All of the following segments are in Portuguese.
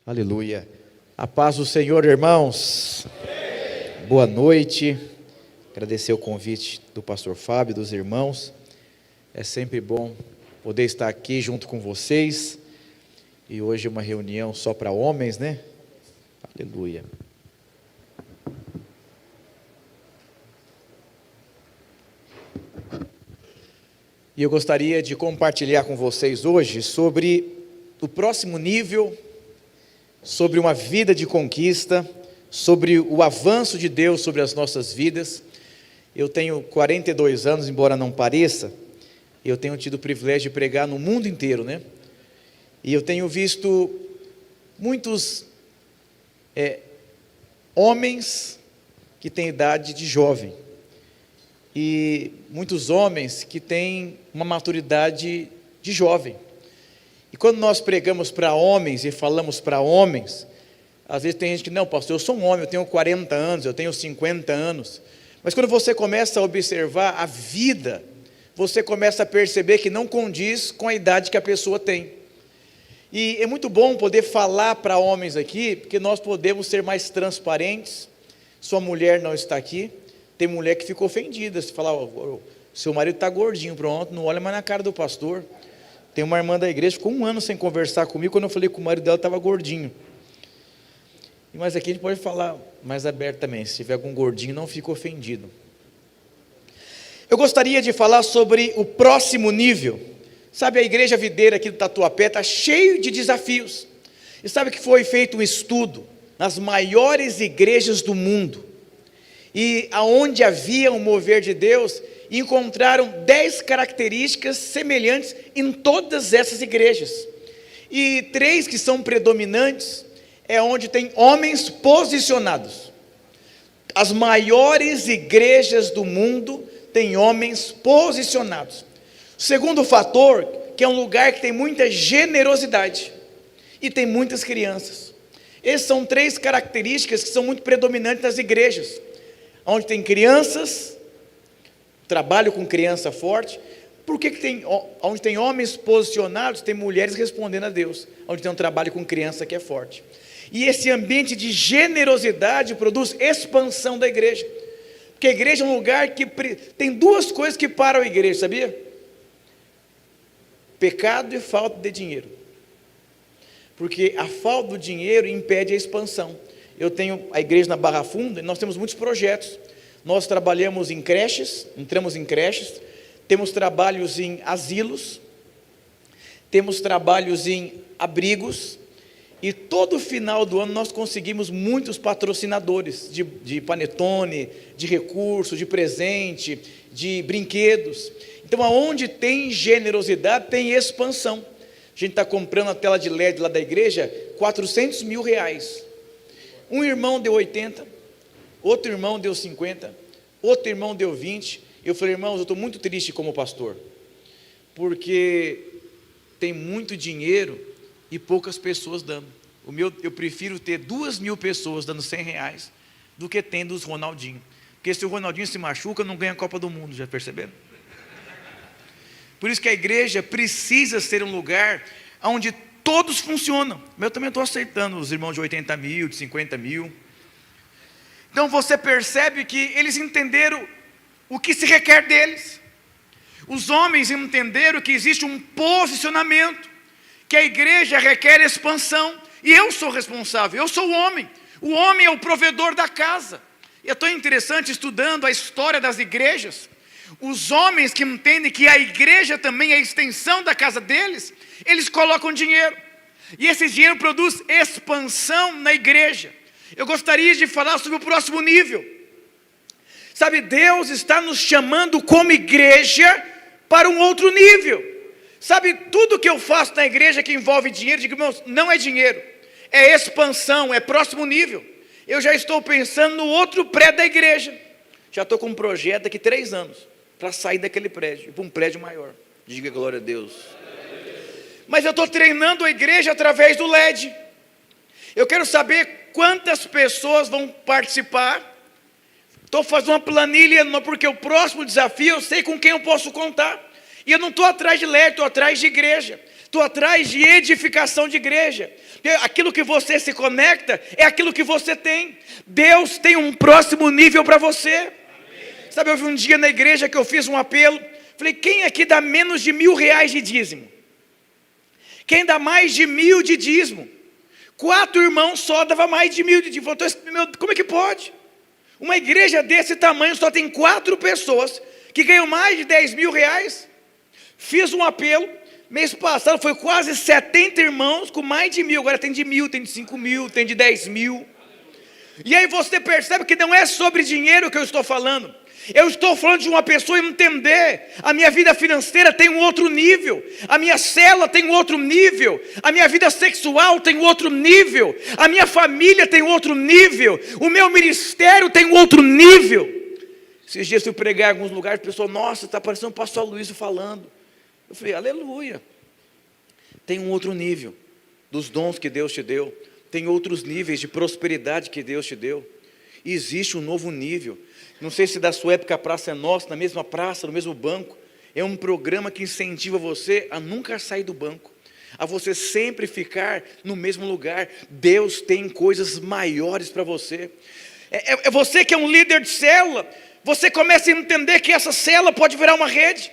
Aleluia. A paz do Senhor, irmãos. Boa noite. Agradecer o convite do pastor Fábio, dos irmãos. É sempre bom poder estar aqui junto com vocês. E hoje é uma reunião só para homens, né? Aleluia. E eu gostaria de compartilhar com vocês hoje sobre o próximo nível, sobre uma vida de conquista, sobre o avanço de Deus sobre as nossas vidas. Eu tenho 42 anos, embora não pareça, eu tenho tido o privilégio de pregar no mundo inteiro, né? E eu tenho visto muitos homens que têm idade de jovem, e muitos homens que têm uma maturidade de jovem. E quando nós pregamos para homens e falamos para homens, às vezes tem gente que, não, pastor, eu sou um homem, eu tenho 40 anos, eu tenho 50 anos. Mas quando você começa a observar a vida, você começa a perceber que não condiz com a idade que a pessoa tem. E é muito bom poder falar para homens aqui, porque nós podemos ser mais transparentes. Sua mulher não está aqui, tem mulher que ficou ofendida, se falar, seu marido está gordinho, pronto, não olha mais na cara do pastor. Tem uma irmã da igreja, ficou 1 ano sem conversar comigo, quando eu falei que o marido dela estava gordinho. Mas aqui a gente pode falar mais abertamente, se tiver algum gordinho, não fique ofendido. Eu gostaria de falar sobre o próximo nível. Sabe, a igreja videira aqui do Tatuapé está cheio de desafios. E sabe que foi feito um estudo nas maiores igrejas do mundo, e aonde havia um mover de Deus, encontraram 10 características semelhantes em todas essas igrejas, e 3 que são predominantes, é onde tem homens posicionados. As maiores igrejas do mundo têm homens posicionados. O segundo fator, que é um lugar que tem muita generosidade, e tem muitas crianças. Essas são 3 características que são muito predominantes nas igrejas, onde tem crianças, trabalho com criança forte. Por que tem, onde tem homens posicionados, tem mulheres respondendo a Deus, onde tem um trabalho com criança que é forte. E esse ambiente de generosidade produz expansão da igreja, porque a igreja é um lugar que tem 2 coisas que param a igreja, sabia? Pecado e falta de dinheiro, porque a falta do dinheiro impede a expansão. Eu tenho a igreja na Barra Funda, e nós temos muitos projetos. Nós trabalhamos em creches, entramos em creches, temos trabalhos em asilos, temos trabalhos em abrigos, e todo final do ano nós conseguimos muitos patrocinadores de panetone, de recurso, de presente, de brinquedos. Então, aonde tem generosidade, tem expansão. A gente está comprando a tela de LED lá da igreja, R$400 mil. Um irmão deu 80, outro irmão deu 50, outro irmão deu 20. Eu falei, irmãos, eu estou muito triste como pastor, porque tem muito dinheiro e poucas pessoas dando. Eu prefiro ter 2.000 pessoas dando R$100 do que tendo os Ronaldinho, porque se o Ronaldinho se machuca, não ganha a Copa do Mundo, já perceberam? Por isso que a igreja precisa ser um lugar onde todos funcionam. Eu também estou aceitando os irmãos de 80 mil, de 50 mil. Então você percebe que eles entenderam o que se requer deles. Os homens entenderam que existe um posicionamento, que a igreja requer expansão, e eu sou responsável, eu sou o homem é o provedor da casa. E é tão interessante, estudando a história das igrejas, os homens que entendem que a igreja também é a extensão da casa deles, eles colocam dinheiro, e esse dinheiro produz expansão na igreja. Eu gostaria de falar sobre o próximo nível. Sabe, Deus está nos chamando como igreja para um outro nível. Sabe, tudo que eu faço na igreja que envolve dinheiro, digo, irmãos, não é dinheiro, é expansão, é próximo nível. Eu já estou pensando no outro prédio da igreja. Já estou com um projeto daqui 3 anos, para sair daquele prédio, e para um prédio maior. Diga glória a Deus. Mas eu estou treinando a igreja através do LED. Eu quero saber quantas pessoas vão participar. Estou fazendo uma planilha, porque o próximo desafio eu sei com quem eu posso contar. E eu não estou atrás de LED, estou atrás de igreja. Estou atrás de edificação de igreja. Porque aquilo que você se conecta é aquilo que você tem. Deus tem um próximo nível para você. Sabe, houve um dia na igreja que eu fiz um apelo. Falei, quem aqui dá menos de R$1.000 de dízimo? Quem dá mais de 1.000 de dízimo? 4 irmãos só dava mais de 1.000 de dízimo. Como é que pode? Uma igreja desse tamanho só tem 4 pessoas que ganham mais de R$10.000. Fiz um apelo. Mês passado foi quase 70 irmãos com mais de 1.000. Agora tem de 1.000, tem de 5.000, tem de 10.000. E aí você percebe que não é sobre dinheiro que eu estou falando. Eu estou falando de uma pessoa entender, a minha vida financeira tem um outro nível, a minha célula tem um outro nível, a minha vida sexual tem um outro nível, a minha família tem um outro nível, o meu ministério tem um outro nível. Esses dias eu fui pregar em alguns lugares, o pessoal, nossa, está parecendo o pastor Luiz falando. Eu falei, aleluia. Tem um outro nível dos dons que Deus te deu, tem outros níveis de prosperidade que Deus te deu. E existe um novo nível. Não sei se da sua época a praça é nossa, na mesma praça, no mesmo banco. É um programa que incentiva você a nunca sair do banco, a você sempre ficar no mesmo lugar. Deus tem coisas maiores para você. É você que é um líder de célula, você começa a entender que essa célula pode virar uma rede.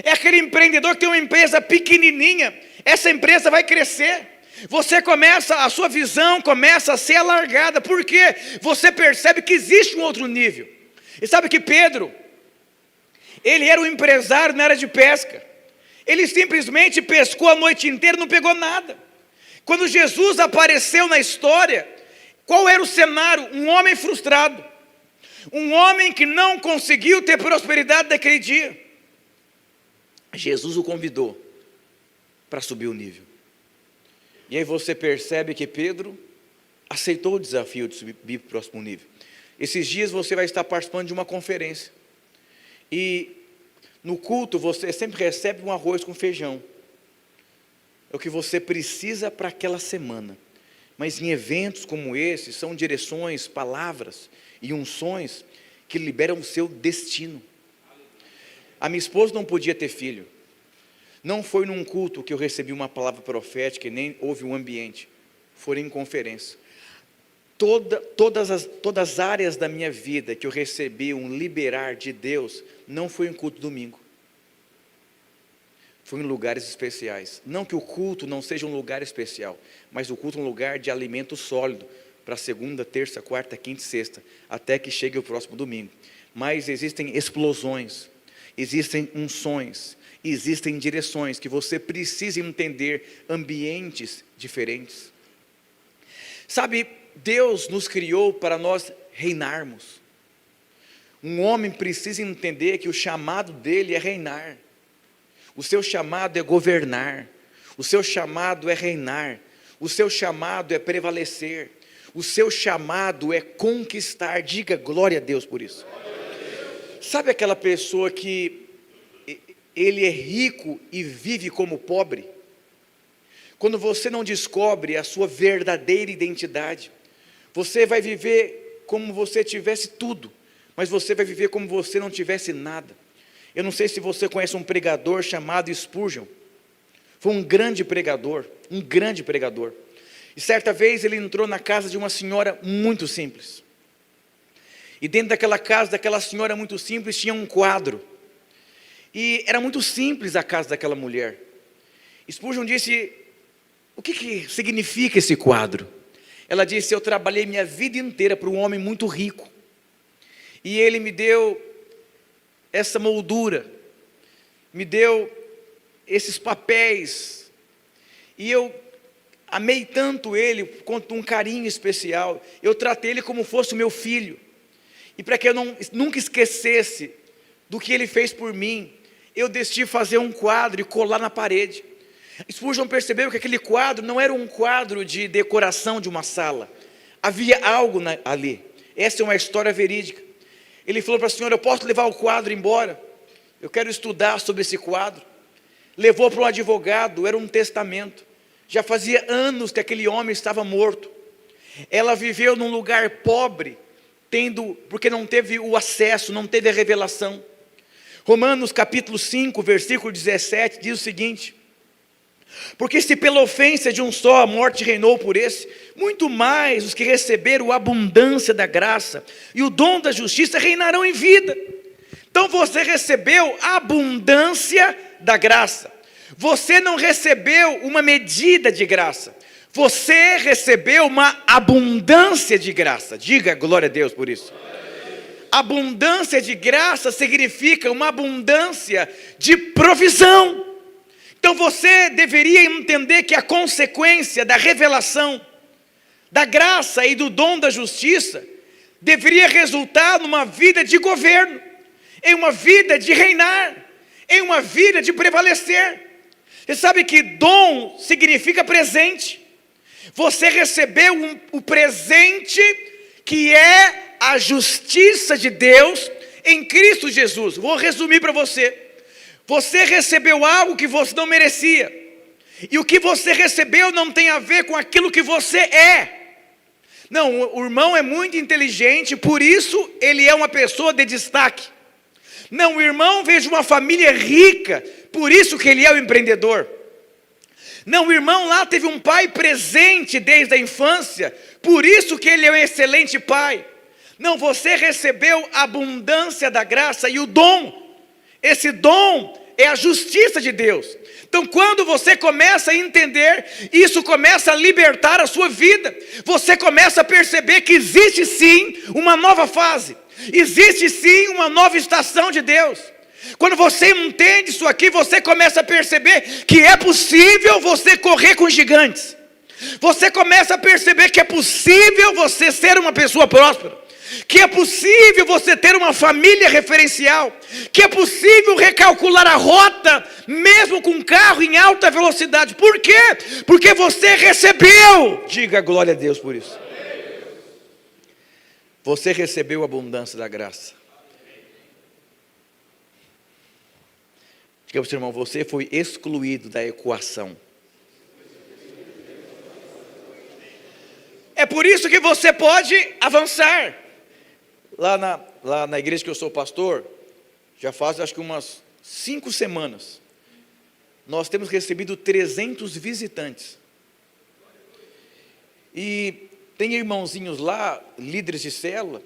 É aquele empreendedor que tem uma empresa pequenininha, essa empresa vai crescer. Você começa, a sua visão começa a ser alargada, porque você percebe que existe um outro nível. E sabe que Pedro, ele era um empresário na área de pesca, ele simplesmente pescou a noite inteira e não pegou nada. Quando Jesus apareceu na história, qual era o cenário? Um homem frustrado, um homem que não conseguiu ter prosperidade naquele dia. Jesus o convidou para subir o nível. E aí você percebe que Pedro aceitou o desafio de subir para o próximo nível. Esses dias você vai estar participando de uma conferência. E no culto você sempre recebe um arroz com feijão. É o que você precisa para aquela semana. Mas em eventos como esse, são direções, palavras e unções que liberam o seu destino. A minha esposa não podia ter filho. Não foi num culto que eu recebi uma palavra profética e nem houve um ambiente. Foi em conferência. Todas as áreas da minha vida que eu recebi um liberar de Deus, não foi em culto domingo. Foi em lugares especiais. Não que o culto não seja um lugar especial, mas o culto é um lugar de alimento sólido, para segunda, terça, quarta, quinta e sexta, até que chegue o próximo domingo. Mas existem explosões, existem unções, existem direções que você precisa entender, ambientes diferentes. Sabe, Deus nos criou para nós reinarmos. Um homem precisa entender que o chamado dele é reinar. O seu chamado é governar. O seu chamado é reinar. O seu chamado é prevalecer. O seu chamado é conquistar. Diga glória a Deus por isso. Sabe aquela pessoa que ele é rico e vive como pobre? Quando você não descobre a sua verdadeira identidade, você vai viver como você tivesse tudo, mas você vai viver como você não tivesse nada. Eu não sei se você conhece um pregador chamado Spurgeon. Foi um grande pregador, E certa vez ele entrou na casa de uma senhora muito simples. E dentro daquela casa, daquela senhora muito simples, tinha um quadro. E era muito simples a casa daquela mulher. Spurgeon disse, o que significa esse quadro? Ela disse, eu trabalhei minha vida inteira para um homem muito rico. E ele me deu essa moldura, me deu esses papéis. E eu amei tanto ele, com um carinho especial. Eu tratei ele como fosse o meu filho. E para que eu nunca esquecesse do que ele fez por mim, eu decidi fazer um quadro e colar na parede. Spurgeon percebeu que aquele quadro não era um quadro de decoração de uma sala. Havia algo ali. Essa é uma história verídica. Ele falou para a senhora, eu posso levar o quadro embora? Eu quero estudar sobre esse quadro. Levou para um advogado, era um testamento. Já fazia anos que aquele homem estava morto. Ela viveu num lugar pobre, porque não teve o acesso, não teve a revelação. Romanos capítulo 5, versículo 17, diz o seguinte, Porque se pela ofensa de um só a morte reinou por esse, muito mais os que receberam a abundância da graça e o dom da justiça reinarão em vida. Então você recebeu a abundância da graça. Você não recebeu uma medida de graça. Você recebeu uma abundância de graça. Diga glória a Deus por isso. Abundância de graça significa uma abundância de provisão. Então você deveria entender que a consequência da revelação, da graça e do dom da justiça, deveria resultar numa vida de governo, em uma vida de reinar, em uma vida de prevalecer. Você sabe que dom significa presente. Você recebeu o presente que é a justiça de Deus em Cristo Jesus. Vou resumir para você. Você recebeu algo que você não merecia. E o que você recebeu não tem a ver com aquilo que você é. Não, o irmão é muito inteligente, por isso ele é uma pessoa de destaque. Não, o irmão veio de uma família rica, por isso que ele é o empreendedor. Não, o irmão lá teve um pai presente desde a infância, por isso que ele é um excelente pai. Não, você recebeu a abundância da graça e o dom. Esse dom é a justiça de Deus. Então quando você começa a entender, isso começa a libertar a sua vida. Você começa a perceber que existe sim uma nova fase. Existe sim uma nova estação de Deus. Quando você entende isso aqui, você começa a perceber que é possível você correr com gigantes. Você começa a perceber que é possível você ser uma pessoa próspera. Que é possível você ter uma família referencial. Que é possível recalcular a rota, mesmo com um carro em alta velocidade. Por quê? Porque você recebeu. Diga glória a Deus por isso. Você recebeu a abundância da graça. Diga para o seu irmão, você foi excluído da equação. É por isso que você pode avançar. Lá na igreja que eu sou pastor, já faz acho que umas 5 semanas, nós temos recebido 300 visitantes. E tem irmãozinhos lá, líderes de célula,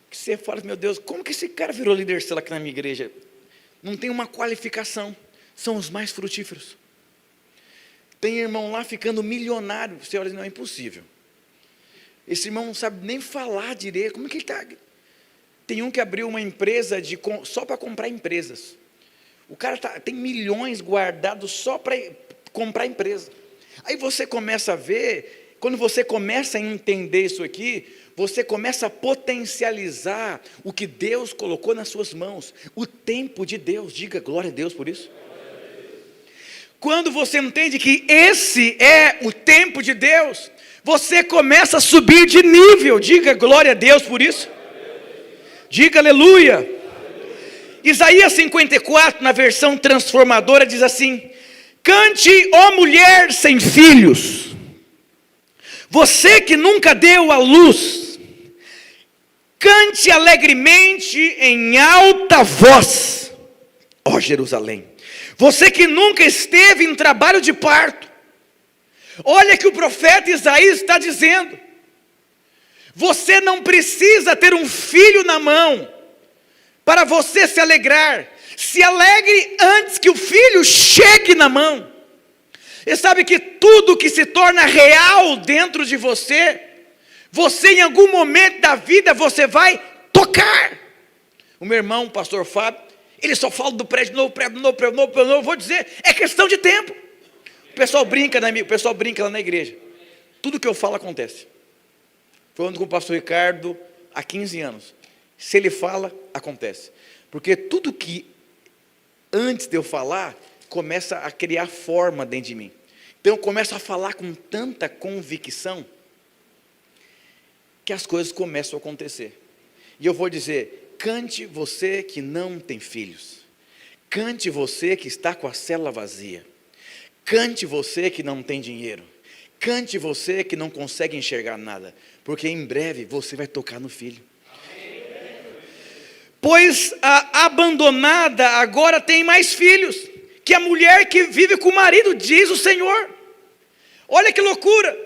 que você fala, meu Deus, como que esse cara virou líder de célula aqui na minha igreja? Não tem uma qualificação, são os mais frutíferos. Tem irmão lá ficando milionário, você olha, não é impossível. Esse irmão não sabe nem falar direito, como é que ele está? Tem um que abriu uma empresa só para comprar empresas. O cara tem milhões guardados só para comprar empresa. Aí você começa a ver, quando você começa a entender isso aqui, você começa a potencializar o que Deus colocou nas suas mãos, o tempo de Deus. Diga glória a Deus por isso. Quando você entende que esse é o tempo de Deus, você começa a subir de nível. Diga glória a Deus por isso. Diga aleluia. Isaías 54, na versão transformadora, diz assim: cante, ó mulher sem filhos, você que nunca deu à luz, cante alegremente em alta voz, ó Jerusalém, você que nunca esteve em trabalho de parto. Olha que o profeta Isaías está dizendo: você não precisa ter um filho na mão para você se alegrar. Se alegre antes que o filho chegue na mão. E sabe que tudo que se torna real dentro de você, você em algum momento da vida você vai tocar. O meu irmão, o pastor Fábio, ele só fala do prédio novo, prédio novo, prédio novo, prédio novo. Vou dizer, é questão de tempo. O pessoal brinca lá na igreja. Tudo que eu falo acontece. Falando com o pastor Ricardo há 15 anos. Se ele fala, acontece. Porque tudo que antes de eu falar, começa a criar forma dentro de mim. Então eu começo a falar com tanta convicção, que as coisas começam a acontecer. E eu vou dizer, cante você que não tem filhos. Cante você que está com a célula vazia. Cante você que não tem dinheiro. Cante você que não consegue enxergar nada. Porque em breve você vai tocar no filho. Pois a abandonada agora tem mais filhos. que a mulher que vive com o marido, diz o Senhor. Olha que loucura.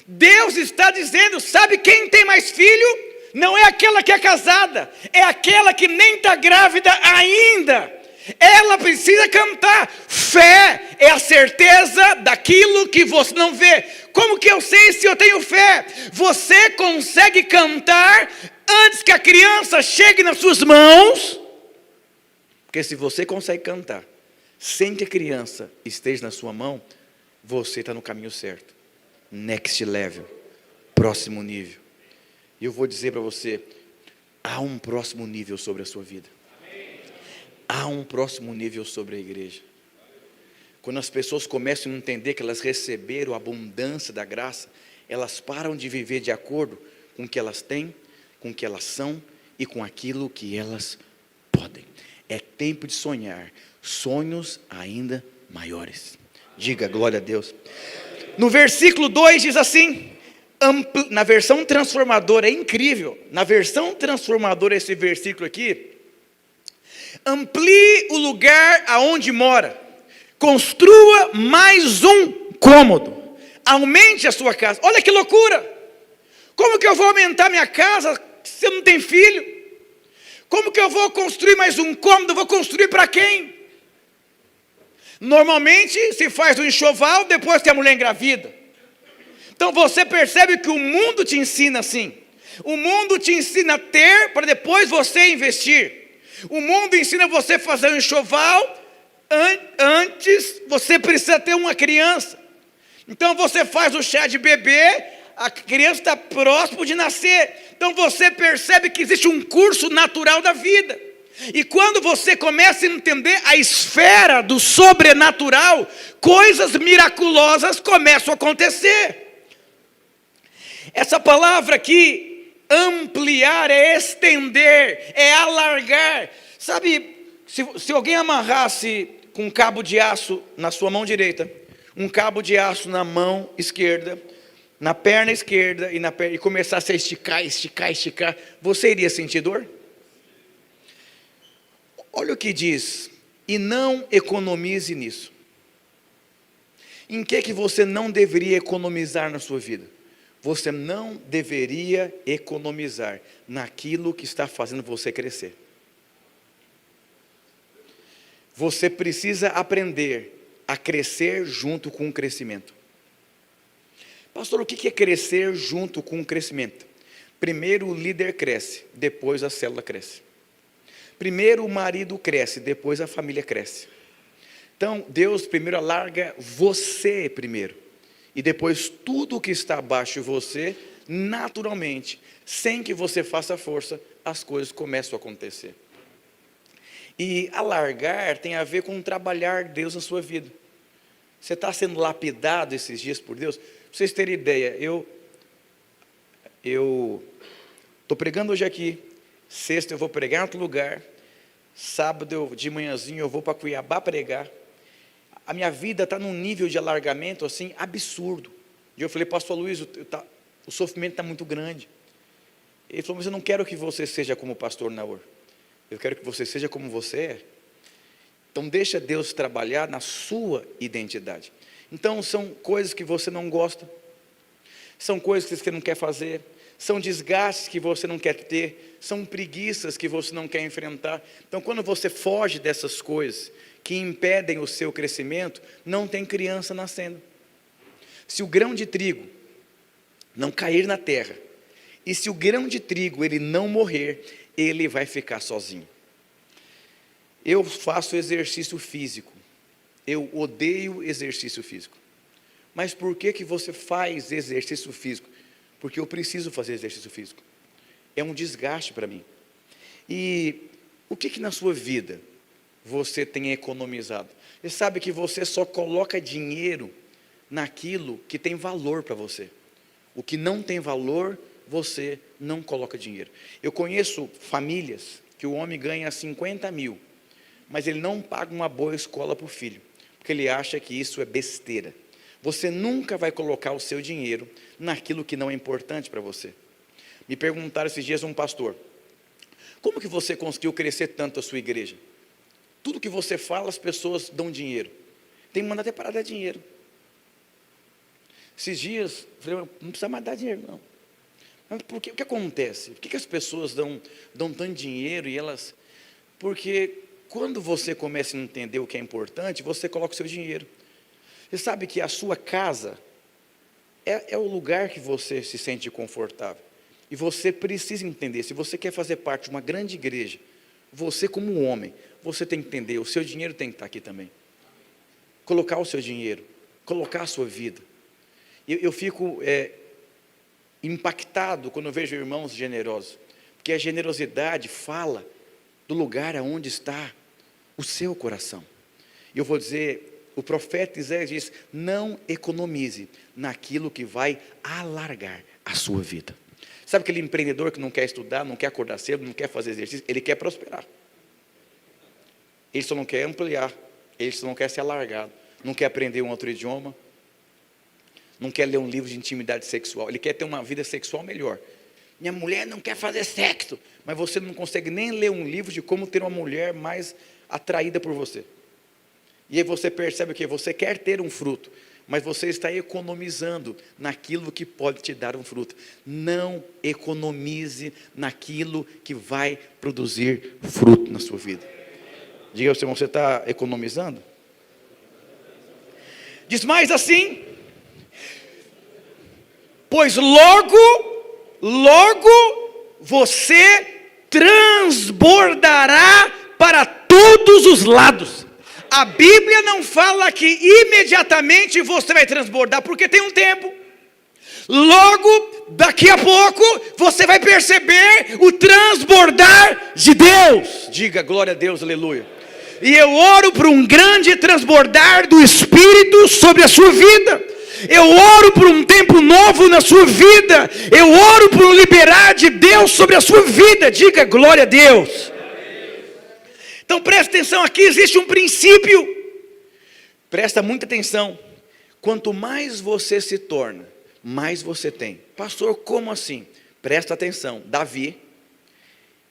Deus está dizendo, sabe quem tem mais filho? Não é aquela que é casada, é aquela que nem está grávida ainda. Ela precisa cantar. Fé é a certeza daquilo que você não vê. Como que eu sei se eu tenho fé? Você consegue cantar antes que a criança chegue nas suas mãos? Porque se você consegue cantar sem que a criança esteja na sua mão, você está no caminho certo. Next level, próximo nível. E eu vou dizer para você, há um próximo nível sobre a sua vida. Há um próximo nível sobre a igreja. Quando as pessoas começam a entender que elas receberam a abundância da graça, elas param de viver de acordo com o que elas têm, com o que elas são e com aquilo que elas podem. É tempo de sonhar sonhos ainda maiores. Diga glória a Deus. No versículo 2 diz assim, na versão transformadora, é incrível, na versão transformadora esse versículo aqui, amplie o lugar aonde mora, construa mais um cômodo, aumente a sua casa. Olha que loucura, como que eu vou aumentar minha casa se eu não tenho filho? Como que eu vou construir mais um cômodo? Eu vou construir para quem? Normalmente se faz um enxoval depois que a mulher engravida. Então você percebe que o mundo te ensina assim. O mundo te ensina a ter para depois você investir. O mundo ensina você a fazer um enxoval. Antes você precisa ter uma criança. Então você faz o chá de bebê. A criança está próximo de nascer. Então você percebe que existe um curso natural da vida. E quando você começa a entender a esfera do sobrenatural, coisas miraculosas começam a acontecer. Essa palavra aqui, ampliar, é estender, é alargar. Sabe, se alguém amarrasse com um cabo de aço na sua mão direita, um cabo de aço na mão esquerda, na perna esquerda e começasse a esticar, você iria sentir dor? Olha o que diz, e não economize nisso. Em que você não deveria economizar na sua vida? Você não deveria economizar naquilo que está fazendo você crescer. Você precisa aprender a crescer junto com o crescimento. Pastor, o que é crescer junto com o crescimento? Primeiro o líder cresce, depois a célula cresce. Primeiro o marido cresce, depois a família cresce. Então Deus primeiro alarga você primeiro. E depois tudo que está abaixo de você, naturalmente, sem que você faça força, as coisas começam a acontecer. E alargar tem a ver com trabalhar Deus na sua vida. Você está sendo lapidado esses dias por Deus? Para vocês terem ideia, eu estou pregando hoje aqui, sexta eu vou pregar em outro lugar, sábado de manhãzinho eu vou para Cuiabá pregar. A minha vida está num nível de alargamento assim absurdo. E eu falei, pastor Luiz, o sofrimento está muito grande. Ele falou, mas eu não quero que você seja como o pastor Naor. Eu quero que você seja como você é. Então deixa Deus trabalhar na sua identidade. Então são coisas que você não gosta, são coisas que você não quer fazer, são desgastes que você não quer ter, são preguiças que você não quer enfrentar. Então quando você foge dessas coisas que impedem o seu crescimento, não tem criança nascendo. Se o grão de trigo não cair na terra, e se o grão de trigo ele não morrer, ele vai ficar sozinho. Eu faço exercício físico, eu odeio exercício físico. Mas por que você faz exercício físico? Porque eu preciso fazer exercício físico. É um desgaste para mim. E o que na sua vida você tem economizado? Você sabe que você só coloca dinheiro naquilo que tem valor para você. O que não tem valor, você não coloca dinheiro. Eu conheço famílias que o homem ganha 50 mil, mas ele não paga uma boa escola para o filho, porque ele acha que isso é besteira. Você nunca vai colocar o seu dinheiro naquilo que não é importante para você. Me perguntaram esses dias um pastor, como que você conseguiu crescer tanto a sua igreja? Tudo que você fala, as pessoas dão dinheiro. Tem que mandar até parar de dar dinheiro. Esses dias, eu falei, não precisa mais dar dinheiro, não. Mas por quê? O que acontece? Por que as pessoas dão tanto dinheiro e elas... Porque quando você começa a entender o que é importante, você coloca o seu dinheiro. Você sabe que a sua casa é o lugar que você se sente confortável. E você precisa entender, se você quer fazer parte de uma grande igreja, você como um homem, você tem que entender, o seu dinheiro tem que estar aqui também. Colocar o seu dinheiro, colocar a sua vida. Eu fico impactado quando eu vejo irmãos generosos, porque a generosidade fala do lugar aonde está o seu coração. E eu vou dizer, o profeta Isaías diz, não economize naquilo que vai alargar a sua vida. Sabe aquele empreendedor que não quer estudar, não quer acordar cedo, não quer fazer exercício, ele quer prosperar. Ele só não quer ampliar, ele só não quer ser alargado, não quer aprender um outro idioma, não quer ler um livro de intimidade sexual, ele quer ter uma vida sexual melhor. Minha mulher não quer fazer sexo, mas você não consegue nem ler um livro de como ter uma mulher mais atraída por você. E aí você percebe o que? Você quer ter um fruto, mas você está economizando naquilo que pode te dar um fruto. Não economize naquilo que vai produzir fruto na sua vida. Diga ao seu irmão, você está economizando? Diz mais assim, pois logo você transbordará para todos os lados. A Bíblia não fala que imediatamente você vai transbordar, porque tem um tempo. Logo, daqui a pouco, você vai perceber o transbordar de Deus. Diga glória a Deus, aleluia. E eu oro por um grande transbordar do Espírito sobre a sua vida. Eu oro por um tempo novo na sua vida. Eu oro por um liberar de Deus sobre a sua vida. Diga glória a Deus. Então presta atenção, aqui existe um princípio. Presta muita atenção. Quanto mais você se torna, mais você tem. Pastor, como assim? Presta atenção. Davi,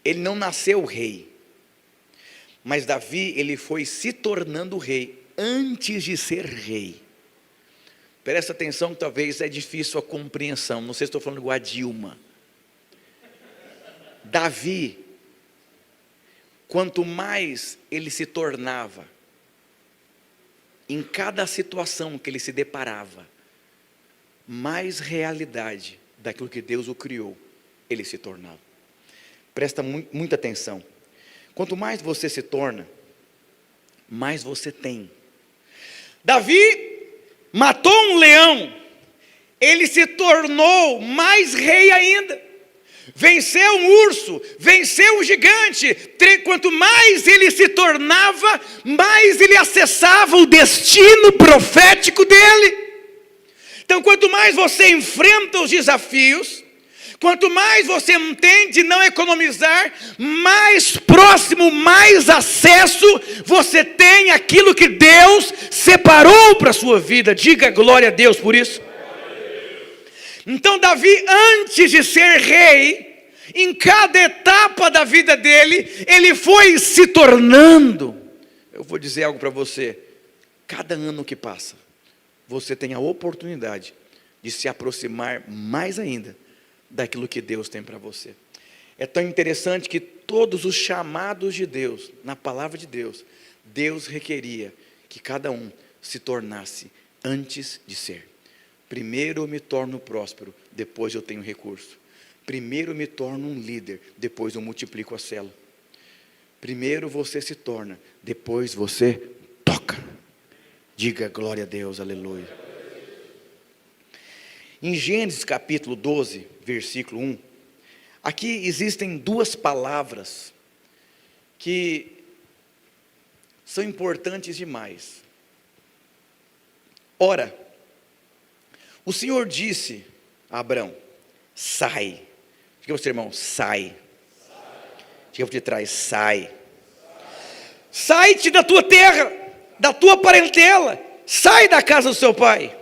ele não nasceu rei. Mas Davi, ele foi se tornando rei antes de ser rei. Presta atenção que talvez é difícil a compreensão. Não sei se estou falando igual a Dilma. Davi, quanto mais ele se tornava, em cada situação que ele se deparava, mais realidade daquilo que Deus o criou, ele se tornava. Presta muita atenção. Quanto mais você se torna, mais você tem. Davi matou um leão, ele se tornou mais rei ainda. Venceu um urso, venceu um gigante. Quanto mais ele se tornava, mais ele acessava o destino profético dele. Então, quanto mais você enfrenta os desafios, quanto mais você entende não economizar, mais próximo, mais acesso você tem àquilo que Deus separou para a sua vida. Diga glória a Deus por isso. Então Davi, antes de ser rei, em cada etapa da vida dele, ele foi se tornando. Eu vou dizer algo para você, cada ano que passa, você tem a oportunidade de se aproximar mais ainda daquilo que Deus tem para você. É tão interessante que todos os chamados de Deus, na palavra de Deus, Deus requeria que cada um se tornasse antes de ser. Primeiro eu me torno próspero, depois eu tenho recurso. Primeiro eu me torno um líder, depois eu multiplico a célula. Primeiro você se torna, depois você toca. Diga glória a Deus, aleluia. Em Gênesis capítulo 12, versículo 1, aqui existem duas palavras que são importantes demais. Ora, o Senhor disse a Abrão, sai. Diga para o seu irmão, sai. Diga para de trás, sai. Sai-te da tua terra, da tua parentela, sai da casa do seu pai,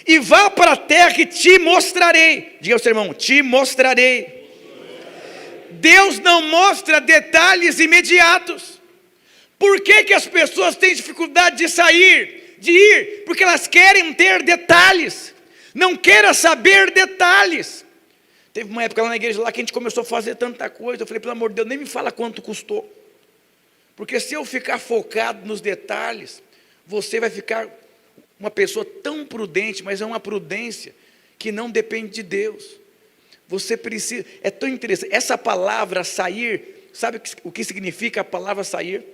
e vá para a terra que te mostrarei. Diga ao seu irmão, te mostrarei. Deus não mostra detalhes imediatos. Por que que as pessoas têm dificuldade de sair, de ir? Porque elas querem ter detalhes, não querem saber detalhes. Teve uma época lá na igreja lá que a gente começou a fazer tanta coisa, eu falei, pelo amor de Deus, nem me fala quanto custou. Porque se eu ficar focado nos detalhes, você vai ficar uma pessoa tão prudente, mas é uma prudência que não depende de Deus. Você precisa, é tão interessante, essa palavra sair, sabe o que significa a palavra sair?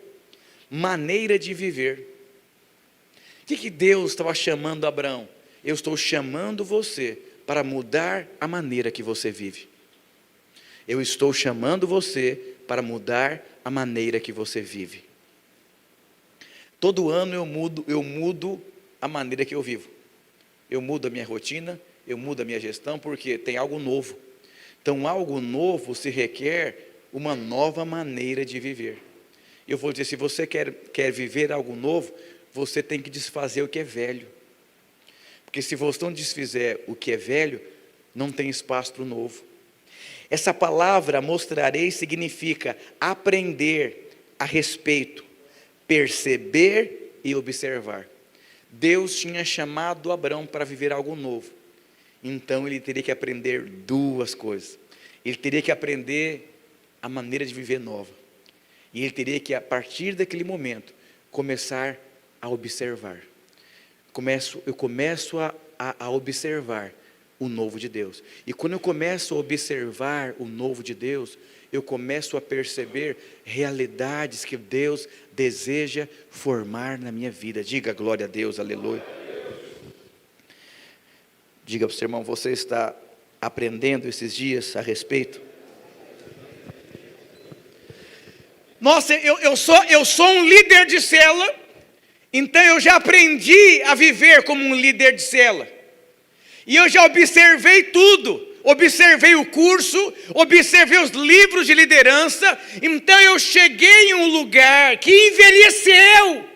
Maneira de viver. O que Deus estava chamando Abraão? Eu estou chamando você para mudar a maneira que você vive. Eu estou chamando você para mudar a maneira que você vive. Todo ano eu mudo a maneira que eu vivo. Eu mudo a minha rotina, eu mudo a minha gestão, porque tem algo novo. Então, algo novo se requer uma nova maneira de viver. Eu vou dizer, se você quer viver algo novo, você tem que desfazer o que é velho. Porque se você não desfizer o que é velho, não tem espaço para o novo. Essa palavra mostrarei significa aprender a respeito, perceber e observar. Deus tinha chamado Abraão para viver algo novo. Então ele teria que aprender duas coisas. Ele teria que aprender a maneira de viver nova. E ele teria que, a partir daquele momento, começar a observar. Eu começo a observar o novo de Deus. E quando eu começo a observar o novo de Deus, eu começo a perceber realidades que Deus deseja formar na minha vida. Diga glória a Deus, aleluia. Diga para o seu irmão, você está aprendendo esses dias a respeito? Nossa, eu sou um líder de célula, então eu já aprendi a viver como um líder de célula. E eu já observei tudo, observei o curso, observei os livros de liderança, então eu cheguei em um lugar que envelheceu.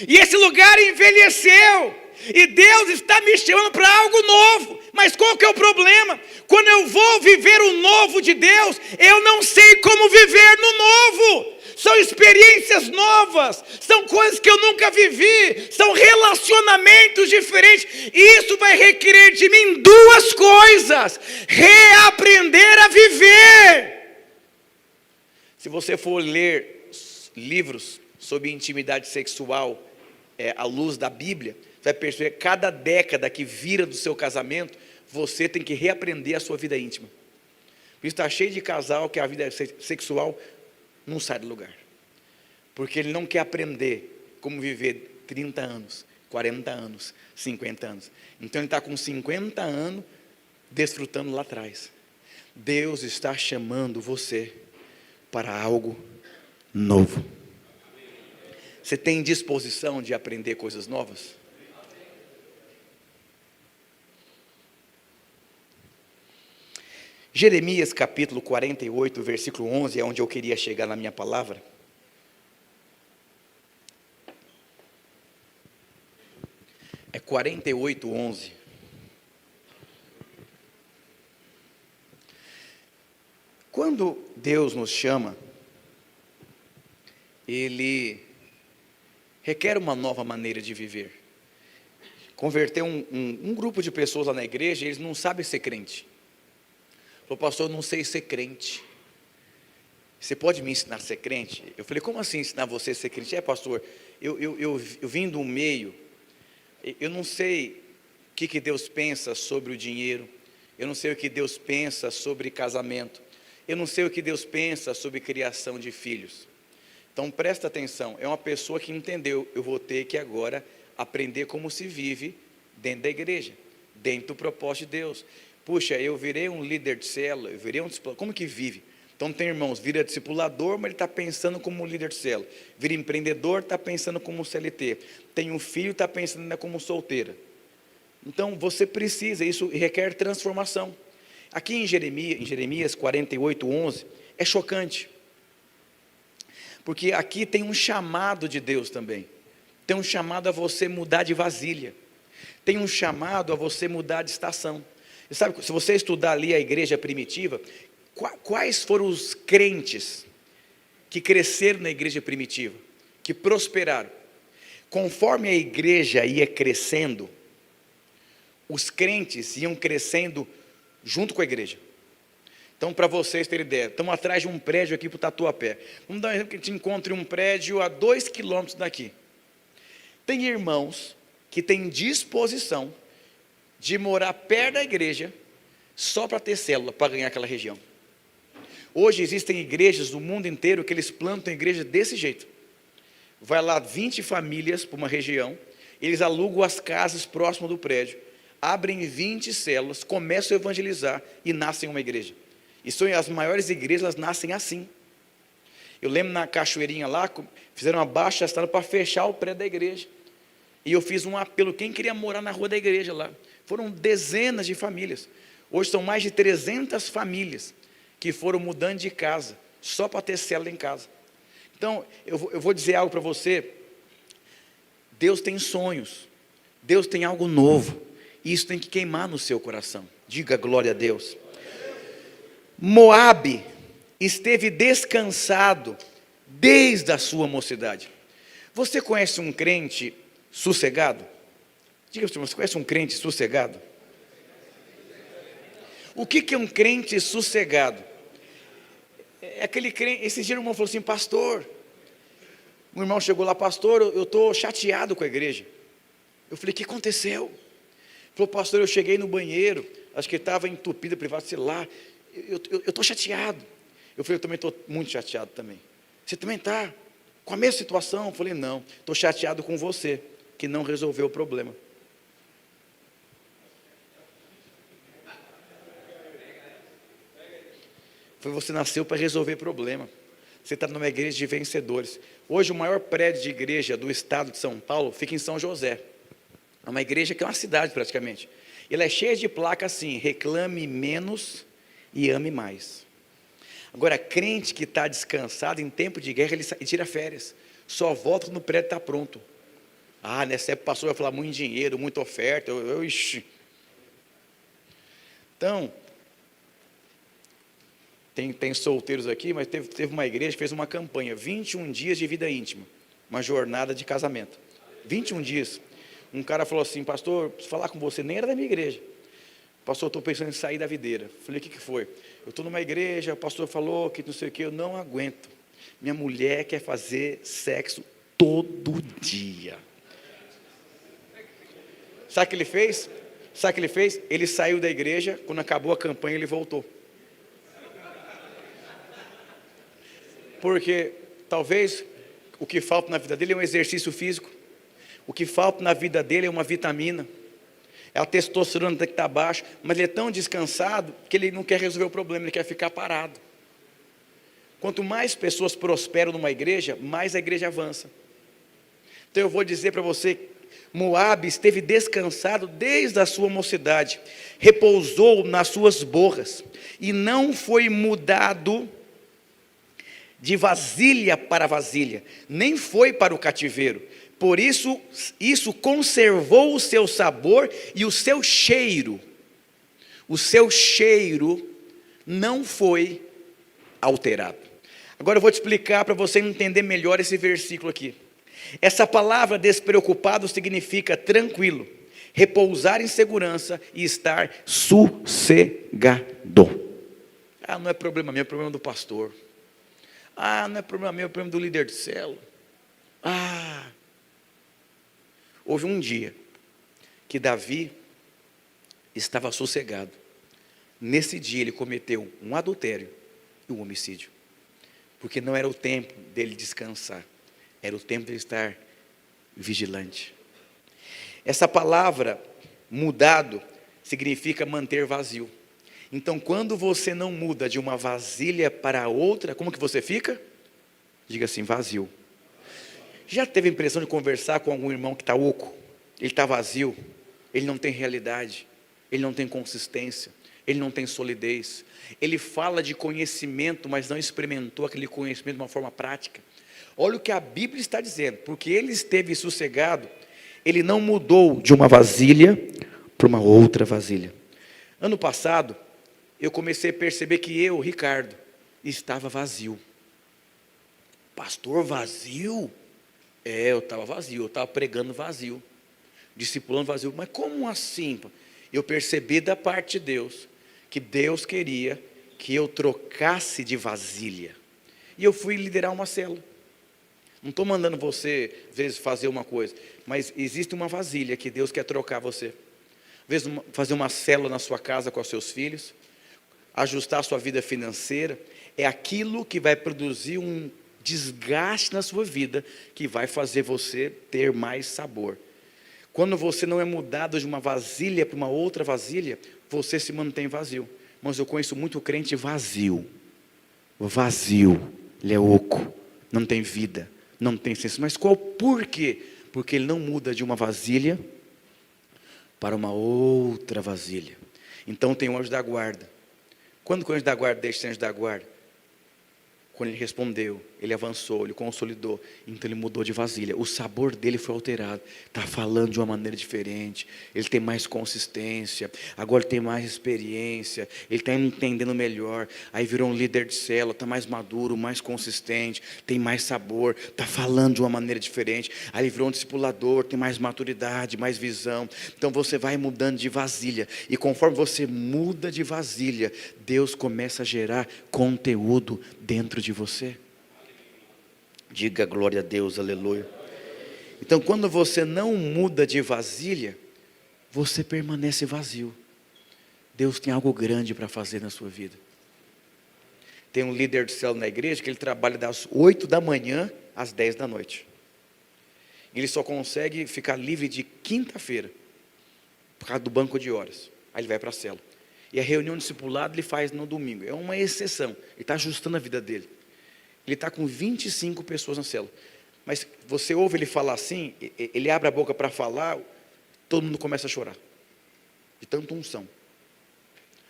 E esse lugar envelheceu. E Deus está me chamando para algo novo. Mas qual que é o problema? Quando eu vou viver o novo de Deus, eu não sei como viver no novo. São experiências novas, são coisas que eu nunca vivi, são relacionamentos diferentes. Isso vai requerer de mim duas coisas: reaprender a viver. Se você for ler livros sobre intimidade sexual à luz da Bíblia, você vai perceber que cada década que vira do seu casamento, você tem que reaprender a sua vida íntima. Isso está cheio de casal que a vida sexual não sai do lugar, porque ele não quer aprender como viver 30 anos, 40 anos, 50 anos. Então ele está com 50 anos desfrutando lá atrás. Deus está chamando você para algo novo. Você tem disposição de aprender coisas novas? Jeremias capítulo 48, versículo 11, é onde eu queria chegar na minha palavra. É 48, 11. Quando Deus nos chama, Ele requer uma nova maneira de viver. Converter um grupo de pessoas lá na igreja, eles não sabem ser crente. Falou, pastor, eu não sei ser crente. Você pode me ensinar a ser crente? Eu falei, como assim ensinar você a ser crente? Pastor, eu vim do meio, eu não sei o que Deus pensa sobre o dinheiro, eu não sei o que Deus pensa sobre casamento, eu não sei o que Deus pensa sobre criação de filhos. Então presta atenção, é uma pessoa que entendeu, eu vou ter que agora aprender como se vive dentro da igreja, dentro do propósito de Deus. Puxa, eu virei um líder de célula, eu virei um discipulador, como que vive? Então tem irmãos, vira discipulador, mas ele está pensando como líder de célula. Vira empreendedor, está pensando como CLT. Tem um filho, está pensando ainda como solteira. Então você precisa, isso requer transformação. Aqui em Jeremias 48, 11, é chocante. Porque aqui tem um chamado de Deus também. Tem um chamado a você mudar de vasilha. Tem um chamado a você mudar de estação. E sabe, se você estudar ali a igreja primitiva, quais foram os crentes que cresceram na igreja primitiva, que prosperaram. Conforme a igreja ia crescendo, os crentes iam crescendo junto com a igreja. Então, para vocês terem ideia, estamos atrás de um prédio aqui para o Tatuapé. Vamos dar um exemplo que a gente encontre um prédio a 2 quilômetros daqui. Tem irmãos que têm disposição de morar perto da igreja só para ter célula, para ganhar aquela região. Hoje existem igrejas no mundo inteiro que eles plantam igreja desse jeito. Vai lá 20 famílias para uma região, eles alugam as casas próximas do prédio, abrem 20 células, começam a evangelizar e nascem uma igreja. E são as maiores igrejas, elas nascem assim. Eu lembro na Cachoeirinha lá, fizeram uma baixa estrada para fechar o prédio da igreja. E eu fiz um apelo, quem queria morar na rua da igreja lá? Foram dezenas de famílias. Hoje são mais de 300 famílias que foram mudando de casa, só para ter célula em casa. Então, eu vou dizer algo para você. Deus tem sonhos, Deus tem algo novo, e isso tem que queimar no seu coração. Diga glória a Deus. Moabe esteve descansado desde a sua mocidade. Você conhece um crente sossegado? Diga para você conhece um crente sossegado? O que é um crente sossegado? É aquele crente, esse dia o irmão falou assim, pastor, um irmão chegou lá, pastor, eu estou chateado com a igreja. Eu falei, o que aconteceu? Ele falou, pastor, eu cheguei no banheiro, acho que ele estava entupido, privado, sei lá, eu estou chateado. Eu falei, eu também estou muito chateado também. Você também está com a mesma situação? Eu falei, não, estou chateado com você, que não resolveu o problema. Você nasceu para resolver problema. Você está numa igreja de vencedores. Hoje o maior prédio de igreja do estado de São Paulo fica em São José. É uma igreja que é uma cidade praticamente. Ela é cheia de placa assim, reclame menos e ame mais. Agora, crente que está descansado em tempo de guerra, ele tira férias. Só volta quando o prédio está pronto. Ah, nessa época passou, vai falar muito dinheiro, muita oferta. Ixi. Então, tem solteiros aqui, mas teve uma igreja que fez uma campanha, 21 dias de vida íntima, uma jornada de casamento, 21 dias, um cara falou assim, pastor, preciso falar com você, nem era da minha igreja, pastor, estou pensando em sair da videira. Falei, o que foi? Eu estou numa igreja, o pastor falou que não sei o que, eu não aguento, minha mulher quer fazer sexo todo dia. Sabe o que ele fez? Ele saiu da igreja, quando acabou a campanha ele voltou. Porque talvez o que falta na vida dele é um exercício físico, o que falta na vida dele é uma vitamina, a testosterona tem que estar baixa, mas ele é tão descansado que ele não quer resolver o problema, ele quer ficar parado. Quanto mais pessoas prosperam numa igreja, mais a igreja avança. Então eu vou dizer para você, Moabe esteve descansado desde a sua mocidade, repousou nas suas borras, e não foi mudado de vasilha para vasilha, nem foi para o cativeiro. Por isso conservou o seu sabor e o seu cheiro. O seu cheiro não foi alterado. Agora eu vou te explicar para você entender melhor esse versículo aqui. Essa palavra despreocupado significa tranquilo, repousar em segurança e estar sossegado. Ah, não é problema meu, é problema do pastor. Ah, não é problema meu, é problema do líder de célula. Ah, houve um dia que Davi estava sossegado. Nesse dia ele cometeu um adultério e um homicídio. Porque não era o tempo dele descansar, era o tempo dele estar vigilante. Essa palavra, mudado, significa manter vazio. Então, quando você não muda de uma vasilha para outra, como que você fica? Diga assim, vazio. Já teve a impressão de conversar com algum irmão que está oco? Ele está vazio, ele não tem realidade, ele não tem consistência, ele não tem solidez. Ele fala de conhecimento, mas não experimentou aquele conhecimento de uma forma prática. Olha o que a Bíblia está dizendo, porque ele esteve sossegado, ele não mudou de uma vasilha para uma outra vasilha. Ano passado, eu comecei a perceber que eu, Ricardo, estava vazio. Pastor vazio? Eu estava vazio, eu estava pregando vazio, discipulando vazio. Mas como assim? Eu percebi da parte de Deus, que Deus queria que eu trocasse de vasilha. E eu fui liderar uma célula. Não estou mandando você, às vezes, fazer uma coisa, mas existe uma vasilha que Deus quer trocar você. Às vezes, fazer uma célula na sua casa com os seus filhos, ajustar a sua vida financeira, é aquilo que vai produzir um desgaste na sua vida, que vai fazer você ter mais sabor. Quando você não é mudado de uma vasilha para uma outra vasilha, você se mantém vazio. Mas eu conheço muito crente vazio, ele é oco, não tem vida, não tem senso. Mas por quê? Porque ele não muda de uma vasilha para uma outra vasilha. Então tem o anjo da guarda. Quando o anjo da guarda deixa ser anjo da guarda? Quando ele respondeu, ele avançou, ele consolidou, então ele mudou de vasilha. O sabor dele foi alterado. Está falando de uma maneira diferente. Ele tem mais consistência. Agora ele tem mais experiência. Ele está entendendo melhor. Aí virou um líder de célula, está mais maduro, mais consistente, tem mais sabor. Está falando de uma maneira diferente. Aí ele virou um discipulador, tem mais maturidade, mais visão. Então você vai mudando de vasilha. E conforme você muda de vasilha, Deus começa a gerar conteúdo dentro de você. Diga glória a Deus, aleluia. Então quando você não muda de vasilha, você permanece vazio. Deus tem algo grande para fazer na sua vida. Tem um líder de célula na igreja que ele trabalha das 8 da manhã às 10 da noite. Ele só consegue ficar livre de quinta-feira, por causa do banco de horas. Aí ele vai para a célula. E a reunião discipulada ele faz no domingo. É uma exceção. Ele está ajustando a vida dele. Ele está com 25 pessoas na célula. Mas você ouve ele falar assim, ele abre a boca para falar, todo mundo começa a chorar. De tanta unção.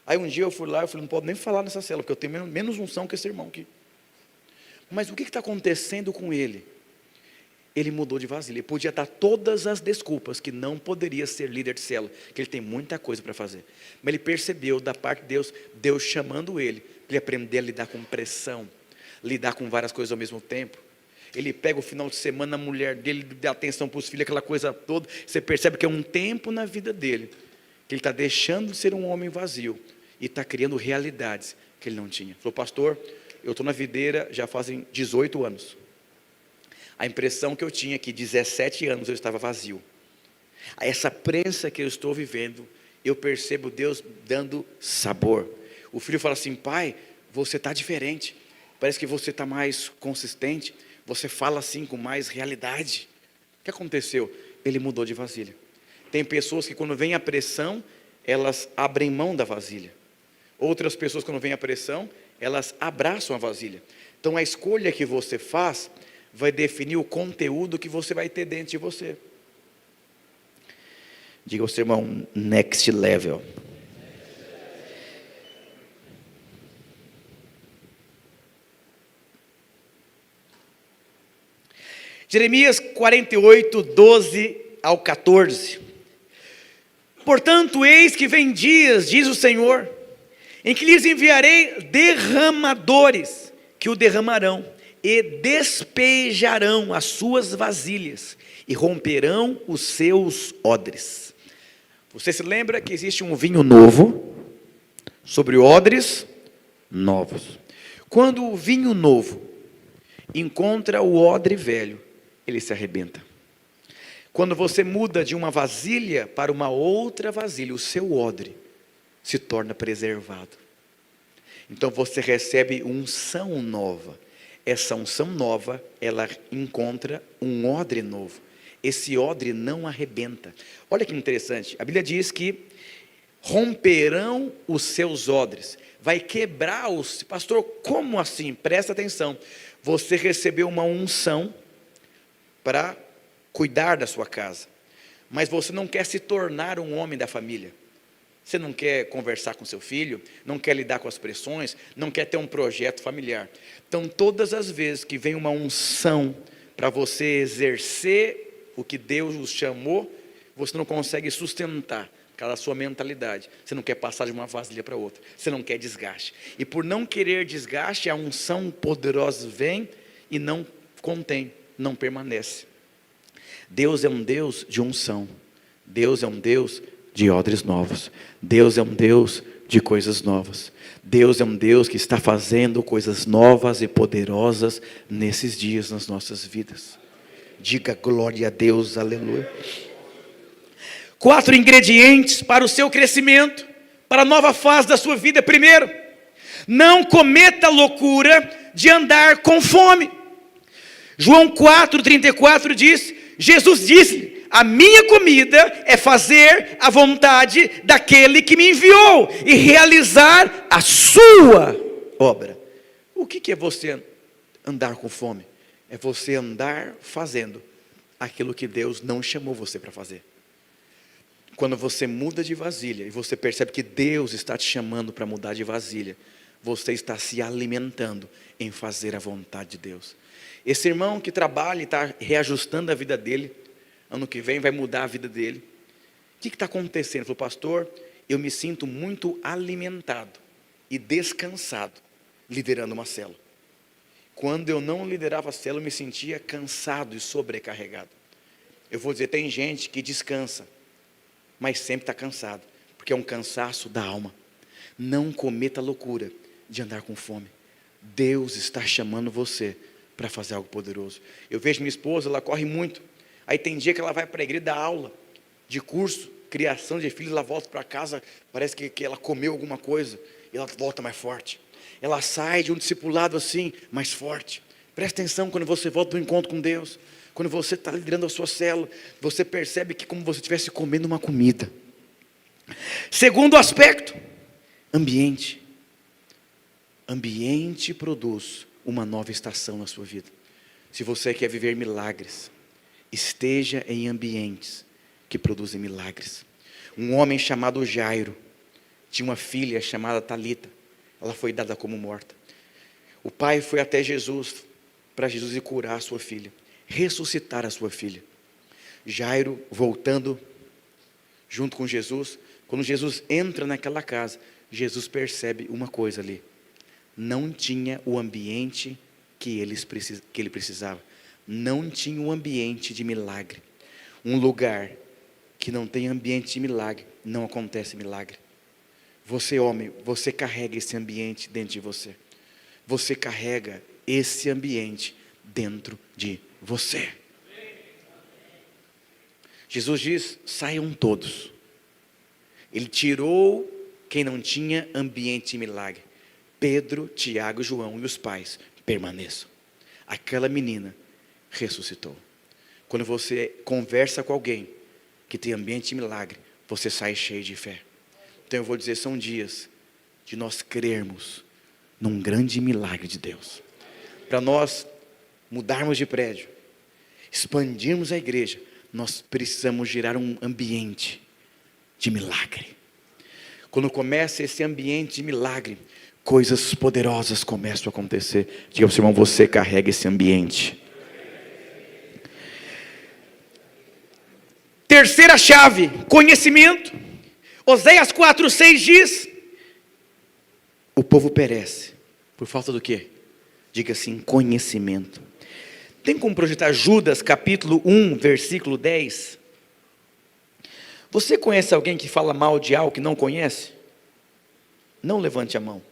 Aí um dia eu fui lá, eu falei, não pode nem falar nessa célula, porque eu tenho menos unção que esse irmão aqui. Mas o que está acontecendo com ele? Ele mudou de vasilha. Ele podia dar todas as desculpas que não poderia ser líder de célula, que ele tem muita coisa para fazer. Mas ele percebeu da parte de Deus, Deus chamando ele, para ele aprender a lidar com pressão, lidar com várias coisas ao mesmo tempo. Ele pega o final de semana, a mulher dele, dá atenção para os filhos, aquela coisa toda. Você percebe que é um tempo na vida dele, que ele está deixando de ser um homem vazio, e está criando realidades que ele não tinha. Falou, pastor, eu estou na videira já fazem 18 anos. A impressão que eu tinha é que 17 anos eu estava vazio. Essa prensa que eu estou vivendo, eu percebo Deus dando sabor. O filho fala assim, pai, você está diferente. Parece que você está mais consistente. Você fala assim com mais realidade. O que aconteceu? Ele mudou de vasilha. Tem pessoas que quando vem a pressão, elas abrem mão da vasilha. Outras pessoas quando vem a pressão, elas abraçam a vasilha. Então a escolha que você faz vai definir o conteúdo que você vai ter dentro de você. Diga ao seu irmão, next level. Jeremias 48, 12 ao 14. Portanto, eis que vem dias, diz o Senhor, em que lhes enviarei derramadores, que o derramarão, e despejarão as suas vasilhas, e romperão os seus odres. Você se lembra que existe um vinho novo, sobre odres novos. Quando o vinho novo encontra o odre velho, ele se arrebenta. Quando você muda de uma vasilha para uma outra vasilha, o seu odre se torna preservado. Então você recebe unção nova. Essa unção nova, ela encontra um odre novo. Esse odre não arrebenta. Olha que interessante, a Bíblia diz que romperão os seus odres. Vai quebrar os... Pastor, como assim? Presta atenção. Você recebeu uma unção para cuidar da sua casa. Mas você não quer se tornar um homem da família. Você não quer conversar com seu filho, não quer lidar com as pressões, não quer ter um projeto familiar. Então, todas as vezes que vem uma unção para você exercer o que Deus os chamou, você não consegue sustentar por causa da sua mentalidade. Você não quer passar de uma vasilha para outra. Você não quer desgaste. E por não querer desgaste, a unção poderosa vem e não contém, não permanece. Deus é um Deus de unção. Deus é um Deus de odres novos. Deus é um Deus de coisas novas. Deus é um Deus que está fazendo coisas novas e poderosas nesses dias nas nossas vidas. Diga glória a Deus, aleluia. 4 ingredientes para o seu crescimento, para a nova fase da sua vida. Primeiro, não cometa a loucura de andar com fome. João 4,34 diz, Jesus disse-lhe, a minha comida é fazer a vontade daquele que me enviou e realizar a sua obra. O que é você andar com fome? É você andar fazendo aquilo que Deus não chamou você para fazer. Quando você muda de vasilha e você percebe que Deus está te chamando para mudar de vasilha, você está se alimentando em fazer a vontade de Deus. Esse irmão que trabalha e está reajustando a vida dele, ano que vem vai mudar a vida dele. O que está acontecendo? Ele falou, pastor, eu me sinto muito alimentado e descansado liderando uma célula. Quando eu não liderava a célula, eu me sentia cansado e sobrecarregado. Eu vou dizer, tem gente que descansa, mas sempre está cansado, porque é um cansaço da alma. Não cometa a loucura de andar com fome. Deus está chamando você para fazer algo poderoso. Eu vejo minha esposa, ela corre muito. Aí tem dia que ela vai para a igreja dar aula de curso, criação de filhos, ela volta para casa, parece que ela comeu alguma coisa, e ela volta mais forte. Ela sai de um discipulado assim, mais forte. Presta atenção quando você volta do encontro com Deus. Quando você está liderando a sua célula, você percebe que como você estivesse comendo uma comida. Segundo aspecto, ambiente. Ambiente produz uma nova estação na sua vida. Se você quer viver milagres, esteja em ambientes que produzem milagres. Um homem chamado Jairo tinha uma filha chamada Talita. Ela foi dada como morta. O pai foi até Jesus, para Jesus ir curar a sua filha, ressuscitar a sua filha. Jairo, voltando junto com Jesus, quando Jesus entra naquela casa, Jesus percebe uma coisa ali. Não tinha o ambiente que ele precisava. Não tinha um ambiente de milagre. Um lugar que não tem ambiente de milagre, não acontece milagre. Você, homem, você carrega esse ambiente dentro de você. Você carrega esse ambiente dentro de você. Jesus diz, saiam todos. Ele tirou quem não tinha ambiente de milagre. Pedro, Tiago, João e os pais permaneçam. Aquela menina ressuscitou. Quando você conversa com alguém que tem ambiente de milagre, você sai cheio de fé. Então eu vou dizer, são dias de nós crermos num grande milagre de Deus. Para nós mudarmos de prédio, expandirmos a igreja, nós precisamos gerar um ambiente de milagre. Quando começa esse ambiente de milagre, coisas poderosas começam a acontecer. Diga para o seu irmão, você carrega esse ambiente. Terceira chave, conhecimento. Oséias 4,6 diz, o povo perece, por falta do quê? Diga assim, conhecimento. Tem como projetar Judas capítulo 1, versículo 10? Você conhece alguém que fala mal de algo que não conhece? Não levante a mão.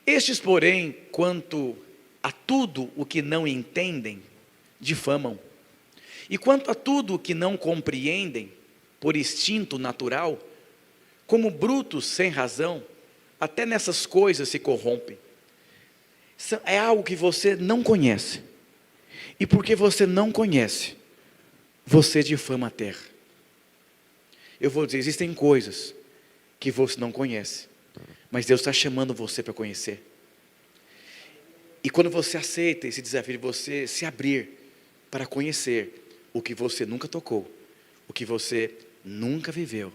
Estes, porém, quanto a tudo o que não entendem, difamam. E quanto a tudo o que não compreendem, por instinto natural, como brutos sem razão, até nessas coisas se corrompem. É algo que você não conhece. E porque você não conhece, você difama a terra. Eu vou dizer, existem coisas que você não conhece, mas Deus está chamando você para conhecer. E quando você aceita esse desafio de você se abrir para conhecer o que você nunca tocou, o que você nunca viveu,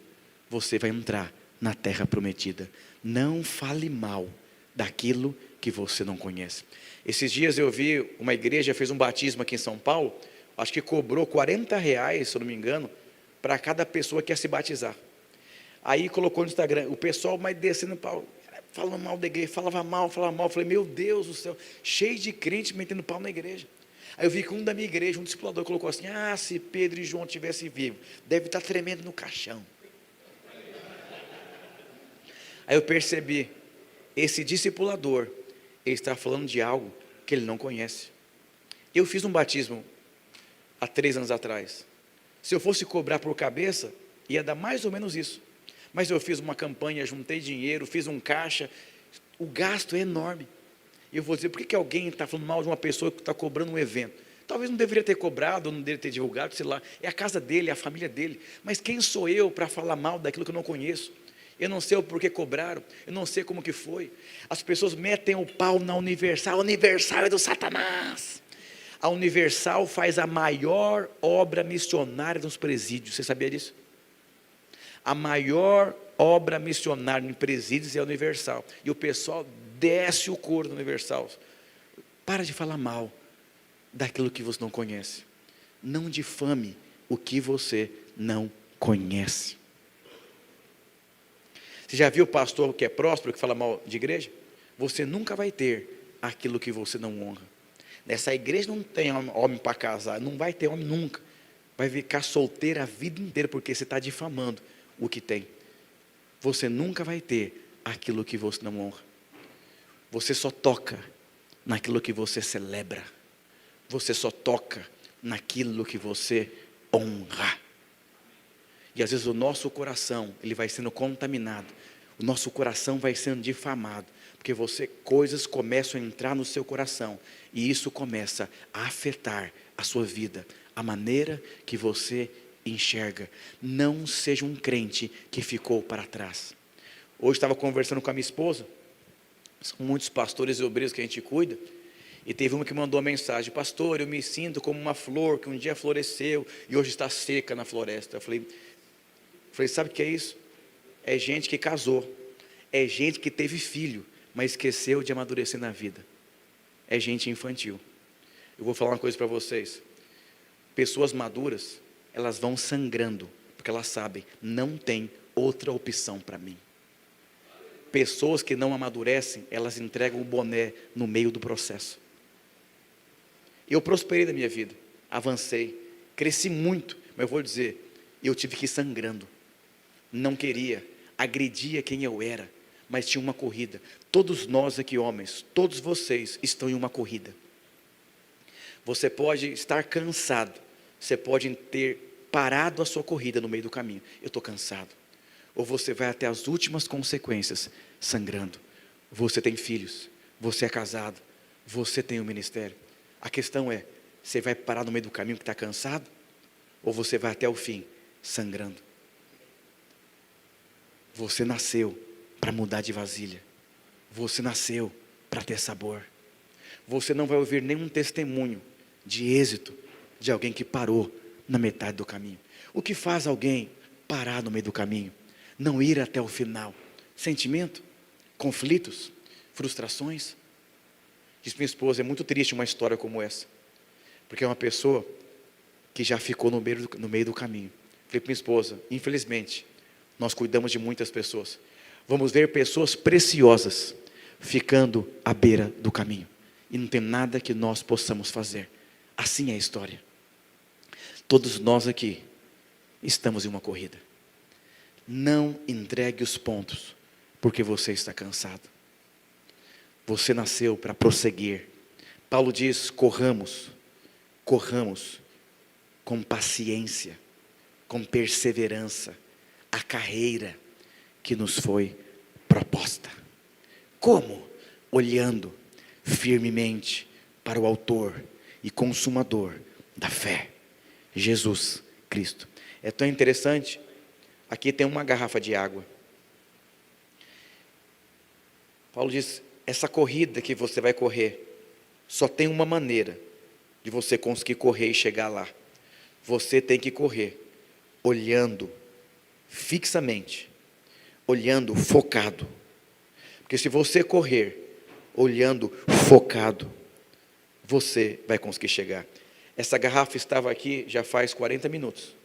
você vai entrar na terra prometida. Não fale mal daquilo que você não conhece. Esses dias eu vi uma igreja fez um batismo aqui em São Paulo, acho que cobrou R$40, se eu não me engano, para cada pessoa que ia se batizar. Aí colocou no Instagram, o pessoal vai descendo para falando mal da igreja, falava mal. Eu falei, meu Deus do céu, cheio de crente metendo pau na igreja. Aí eu vi que um da minha igreja, um discipulador, colocou assim: se Pedro e João tivessem vivo, deve estar tremendo no caixão. Aí eu percebi, esse discipulador, ele está falando de algo que ele não conhece. Eu fiz um batismo há 3 anos atrás. Se eu fosse cobrar por cabeça, ia dar mais ou menos isso. Mas eu fiz uma campanha, juntei dinheiro, fiz um caixa, o gasto é enorme. E eu vou dizer, por que alguém está falando mal de uma pessoa que está cobrando um evento? Talvez não deveria ter cobrado, não deveria ter divulgado, sei lá, é a casa dele, é a família dele. Mas quem sou eu para falar mal daquilo que eu não conheço? Eu não sei o porquê cobraram, eu não sei como que foi. As pessoas metem o pau na Universal, a Universal é do Satanás. A Universal faz a maior obra missionária nos presídios, você sabia disso? A maior obra missionária em presídios é a Universal, e o pessoal desce o couro da Universal. Para de falar mal daquilo que você não conhece, não difame o que você não conhece. Você já viu o pastor que é próspero, que fala mal de igreja? Você nunca vai ter aquilo que você não honra. Nessa igreja não tem homem para casar, não vai ter homem nunca. Vai ficar solteiro a vida inteira, porque você está difamando o que tem. Você nunca vai ter aquilo que você não honra. Você só toca naquilo que você celebra. Você só toca naquilo que você honra. E às vezes o nosso coração, ele vai sendo contaminado. O nosso coração vai sendo difamado. Porque coisas começam a entrar no seu coração. E isso começa a afetar a sua vida. A maneira que você enxerga. Não seja um crente que ficou para trás. Hoje estava conversando com a minha esposa. São muitos pastores e obreiros que a gente cuida. E teve uma que mandou uma mensagem: pastor, eu me sinto como uma flor que um dia floresceu e hoje está seca na floresta. Eu falei, sabe o que é isso? É gente que casou, é gente que teve filho, mas esqueceu de amadurecer na vida. É gente infantil. Eu vou falar uma coisa para vocês. Pessoas maduras, elas vão sangrando, porque elas sabem, não tem outra opção para mim. Pessoas que não amadurecem, elas entregam o boné no meio do processo. Eu prosperei na minha vida, avancei, cresci muito, mas eu vou dizer, eu tive que ir sangrando. Não queria, agredia quem eu era, mas tinha uma corrida. Todos nós aqui, homens, todos vocês estão em uma corrida. Você pode estar cansado, você pode ter parado a sua corrida no meio do caminho. Eu estou cansado. Ou você vai até as últimas consequências, sangrando. Você tem filhos, você é casado, você tem um ministério. A questão é, você vai parar no meio do caminho que está cansado? Ou você vai até o fim, sangrando? Você nasceu para mudar de vasilha. Você nasceu para ter sabor. Você não vai ouvir nenhum testemunho de êxito de alguém que parou na metade do caminho. O que faz alguém parar no meio do caminho? Não ir até o final. Sentimento, conflitos, frustrações. Diz minha esposa, é muito triste uma história como essa, porque é uma pessoa que já ficou no meio do caminho. Falei para minha esposa, infelizmente, nós cuidamos de muitas pessoas. Vamos ver pessoas preciosas ficando à beira do caminho. E não tem nada que nós possamos fazer. Assim é a história. Todos nós aqui estamos em uma corrida. Não entregue os pontos, porque você está cansado. Você nasceu para prosseguir. Paulo diz, corramos com paciência, com perseverança, a carreira que nos foi proposta. Como? Olhando firmemente para o autor e consumador da fé, Jesus Cristo. É tão interessante, aqui tem uma garrafa de água. Paulo diz, essa corrida que você vai correr, só tem uma maneira de você conseguir correr e chegar lá. Você tem que correr olhando fixamente, olhando focado. Porque se você correr olhando focado, você vai conseguir chegar. Essa garrafa estava aqui já faz 40 minutos.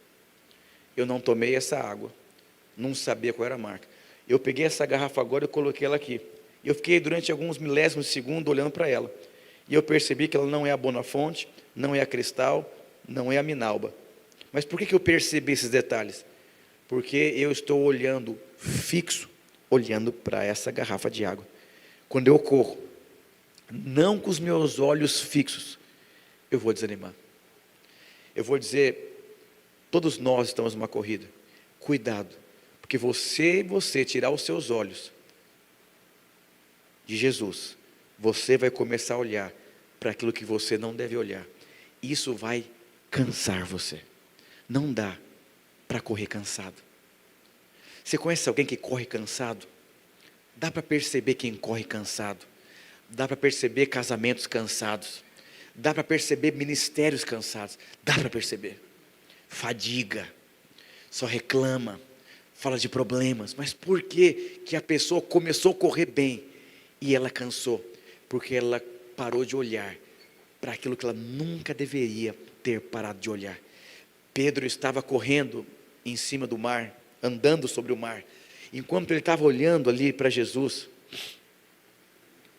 Eu não tomei essa água, não sabia qual era a marca. Eu peguei essa garrafa agora e coloquei ela aqui. Eu fiquei durante alguns milésimos de segundo olhando para ela. E eu percebi que ela não é a Bonafonte, não é a Cristal, não é a Minalba. Mas por que eu percebi esses detalhes? Porque eu estou olhando fixo, olhando para essa garrafa de água. Quando eu corro, não com os meus olhos fixos, eu vou desanimar. Eu vou dizer, todos nós estamos numa corrida. Cuidado, porque você tirar os seus olhos de Jesus, você vai começar a olhar para aquilo que você não deve olhar. Isso vai cansar você. Não dá para correr cansado. Você conhece alguém que corre cansado? Dá para perceber quem corre cansado. Dá para perceber casamentos cansados. Dá para perceber ministérios cansados. Dá para perceber. Fadiga. Só reclama. Fala de problemas. Mas por que a pessoa começou a correr bem e ela cansou? Porque ela parou de olhar para aquilo que ela nunca deveria ter parado de olhar. Pedro estava correndo em cima do mar, andando sobre o mar. Enquanto ele estava olhando ali para Jesus,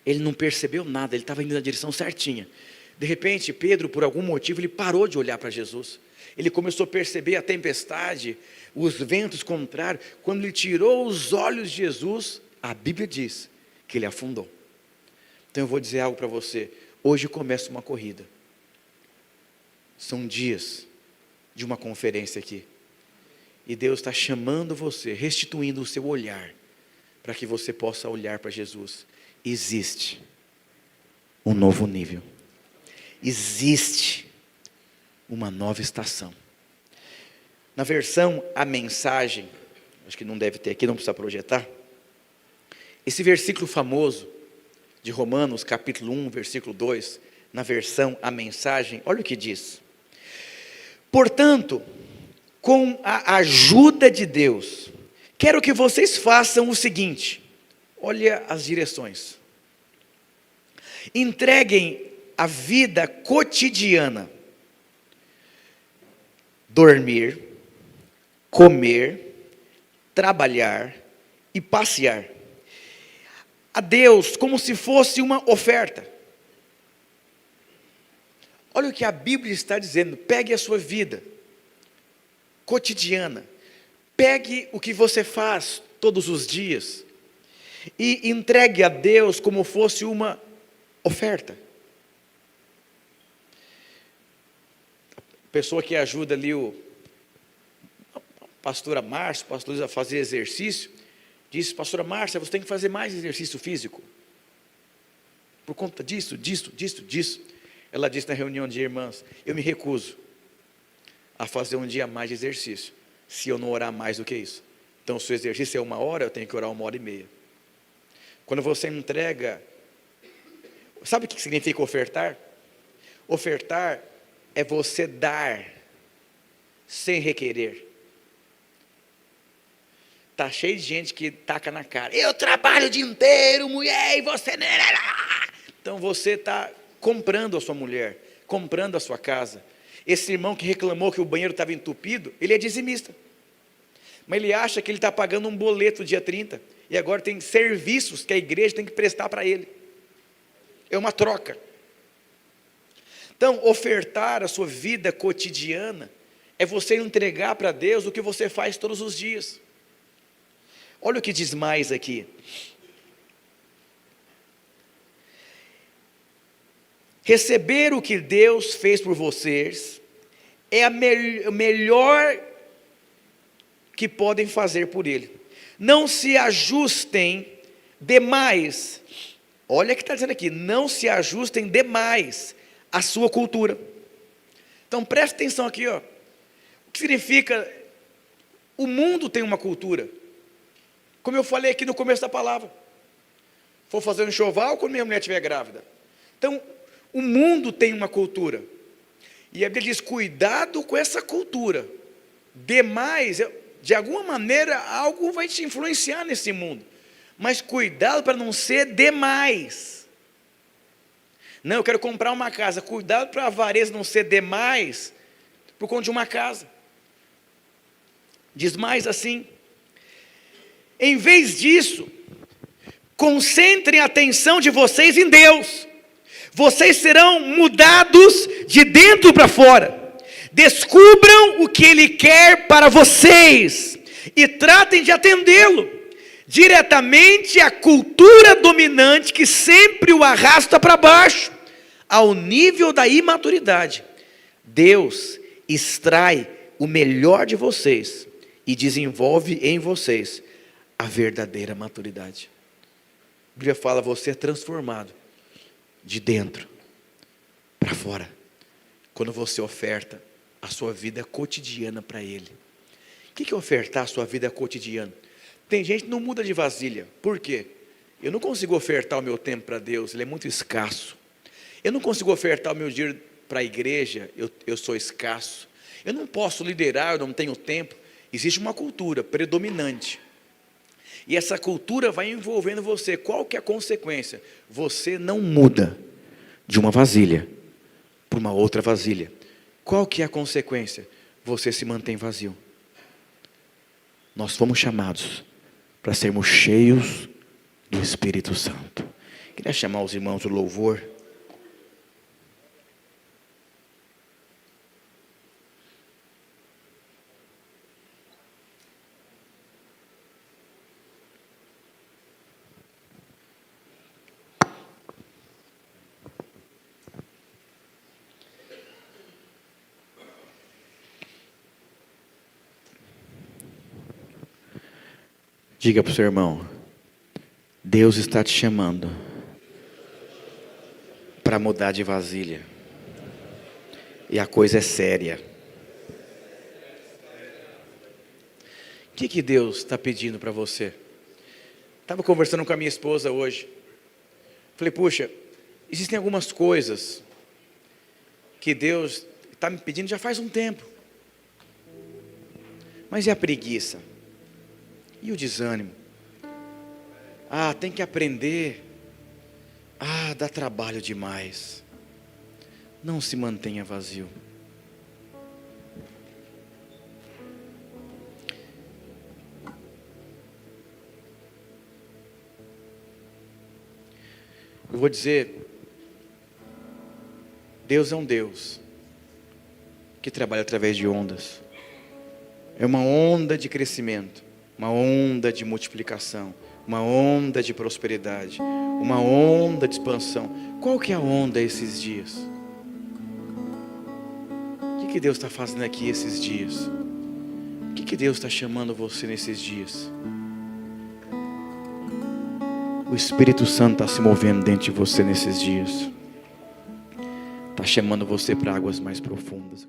ele não percebeu nada, ele estava indo na direção certinha. De repente, Pedro, por algum motivo, ele parou de olhar para Jesus. Ele começou a perceber a tempestade, os ventos contrários. Quando ele tirou os olhos de Jesus, a Bíblia diz que ele afundou. Então eu vou dizer algo para você. Hoje começa uma corrida. São dias de uma conferência aqui. E Deus está chamando você, restituindo o seu olhar, para que você possa olhar para Jesus. Existe um novo nível. Existe uma nova estação. Na versão A Mensagem, acho que não deve ter aqui, não precisa projetar. Esse versículo famoso de Romanos, capítulo 1, versículo 2, na versão A Mensagem, olha o que diz. Portanto, com a ajuda de Deus, quero que vocês façam o seguinte, olha as direções. Entreguem a vida cotidiana, dormir, comer, trabalhar e passear, a Deus como se fosse uma oferta. Olha o que a Bíblia está dizendo, pegue a sua vida cotidiana, pegue o que você faz todos os dias e entregue a Deus como fosse uma oferta. A pessoa que ajuda ali a pastora Márcia, a fazer exercício, diz, pastora Márcia, você tem que fazer mais exercício físico, por conta disso. Ela disse na reunião de irmãs, eu me recuso a fazer um dia mais de exercício, se eu não orar mais do que isso. Então, se o exercício é 1 hora, eu tenho que orar 1h30. Quando você entrega, sabe o que significa ofertar? Ofertar é você dar, sem requerer. Está cheio de gente que taca na cara, eu trabalho o dia inteiro, mulher, e você... Então, você está comprando a sua mulher, comprando a sua casa. Esse irmão que reclamou que o banheiro estava entupido, ele é dizimista. Mas ele acha que ele está pagando um boleto dia 30, e agora tem serviços que a igreja tem que prestar para ele. É uma troca. Então, ofertar a sua vida cotidiana, é você entregar para Deus o que você faz todos os dias. Olha o que diz mais aqui. Receber o que Deus fez por vocês é o melhor que podem fazer por Ele. Não se ajustem demais. Olha o que está dizendo aqui. Não se ajustem demais à sua cultura. Então preste atenção aqui, ó. O que significa? O mundo tem uma cultura. Como eu falei aqui no começo da palavra. Vou fazer um enxoval quando minha mulher estiver grávida. Então, o mundo tem uma cultura, e a Bíblia diz, cuidado com essa cultura, demais, de alguma maneira, algo vai te influenciar nesse mundo, mas cuidado para não ser demais. Não, eu quero comprar uma casa, cuidado para a avareza não ser demais, por conta de uma casa. Diz mais assim, Em vez disso, concentrem a atenção de vocês em Deus. Vocês serão mudados de dentro para fora. Descubram o que Ele quer para vocês e tratem de atendê-lo. Diretamente à cultura dominante que sempre o arrasta para baixo, ao nível da imaturidade. Deus extrai o melhor de vocês e desenvolve em vocês a verdadeira maturidade. A Bíblia fala, você é transformado de dentro para fora, quando você oferta a sua vida cotidiana para Ele. O que é ofertar a sua vida cotidiana? Tem gente que não muda de vasilha. Por quê? Eu não consigo ofertar o meu tempo para Deus, ele é muito escasso. Eu não consigo ofertar o meu dinheiro para a igreja, eu sou escasso. Eu não posso liderar, eu não tenho tempo. Existe uma cultura predominante. E essa cultura vai envolvendo você. Qual que é a consequência? Você não muda de uma vasilha para uma outra vasilha. Qual que é a consequência? Você se mantém vazio. Nós fomos chamados para sermos cheios do Espírito Santo. Queria chamar os irmãos do louvor. Diga para o seu irmão, Deus está te chamando para mudar de vasilha. E a coisa é séria. O que Deus está pedindo para você? Estava conversando com a minha esposa hoje. Falei, puxa, existem algumas coisas que Deus está me pedindo já faz um tempo. Mas e a preguiça? E o desânimo? Tem que aprender. Dá trabalho demais. Não se mantenha vazio. Eu vou dizer, Deus é um Deus que trabalha através de ondas. É uma onda de crescimento, uma onda de multiplicação, uma onda de prosperidade, uma onda de expansão. Qual que é a onda esses dias? O que Deus está fazendo aqui esses dias? O que Deus está chamando você nesses dias? O Espírito Santo está se movendo dentro de você nesses dias. Está chamando você para águas mais profundas.